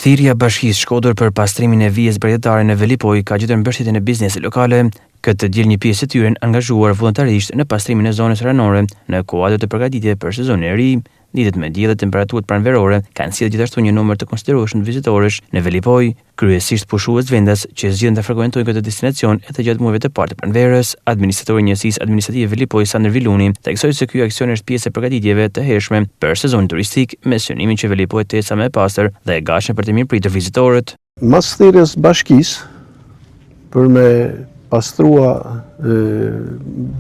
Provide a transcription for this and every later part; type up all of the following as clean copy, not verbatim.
Thirrja e Bashkisë Shkodër për pastrimin e vijës bregdetare në Velipoj ka gjetur mbështetjen e biznesit lokale. Këtë diel një pjesë e tyre angazhuar vullnetarisht në pastrimin e zonës ranore në kuadër të përgatitjeve për sezonin e ri. Ditët me diell dhe temperaturat pranverore kanë sjellë gjithashtu një numër të konsiderueshëm të vizitorësh në Velipoj, kryesisht pushues vendas që zgjidhen ta frekuentojnë këtë destinacion edhe gjatë muajve të parë të pranverës. Administratori i Njësisë Administrative Velipoj, Sander Viluni, theksoi se ky aksion është pjesë e përgatitjeve të hershme për sezonin turistik, me synimin që Velipoj të jetë sa më e pastër dhe e gatshme për të mirëpritur vizitorët. Mas thirrjes bashkisë për me pastrua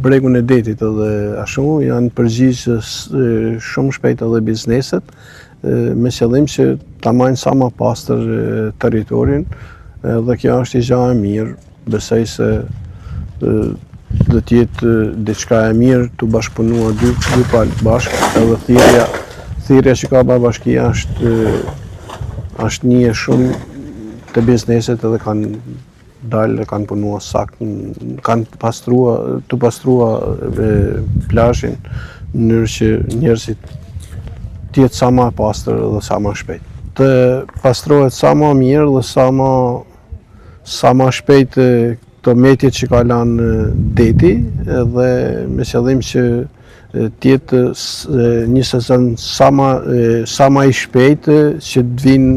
bregun e detit edhe ashtu janë përgjigjë shumë shpejt edhe bizneset me qëllim që ta marrin sa më pastër territorin dhe kjo është gjë e mirë. Besoj se do të jetë diçka e mirë të bashkëpunuar dy palë bashkë edhe thirrja që ka bërë bashkia është një shumë të bizneset edhe kanë dalë kanë punuar saktë, kanë pastrua plazhin në mënyrë që njerëzit të jetë sa më pastër dhe sa më shpejt. Të pastrohet sa më mirë dhe sa më shpejt këto metjet që ka lënë deti dhe me qëllim që të jetë një sezon sa më i shpejt që të vinë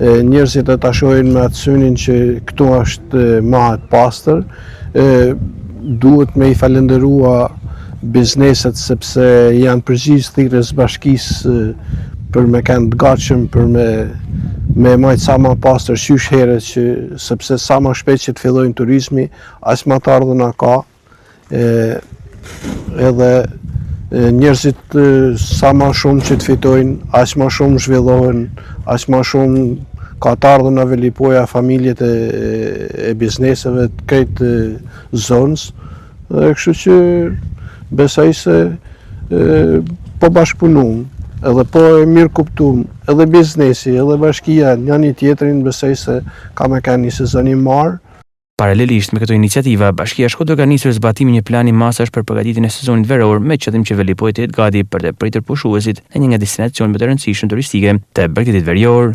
njerëzit ta shohin me atë synin që këtu është më e pastër. Duhet me i falenderua bizneset sepse janë përgjigjë thirrjes bashkisë për me kanë të gatshëm për me majtë sa më pastër qysh herët që sepse sa më shpejt që të fillojnë turizmi, aq më të ardhuna ka edhe njerëzit sa më shumë që të fitojnë, aq më shumë zhvillohen, aq më shumë ka të ardhur në Velipoja familjet e bizneseve të këtë zonës. Kështu që besoj se po bashkëpunojmë, edhe po e mirë kuptuam, edhe biznesi, edhe bashkia njëri tjetrin, besoj se ka me kanë një sezon i marrë. Paralelisht me këto iniciativa, Bashkia Shkodër ka nisur zbatimin e një plani masash për përgatitjen e sezonit veror me qëllim që Velipoj të jetë gati për të pritur pushuesit në një nga destinacionet më të rëndësishme turistike të Bregdetit Verior.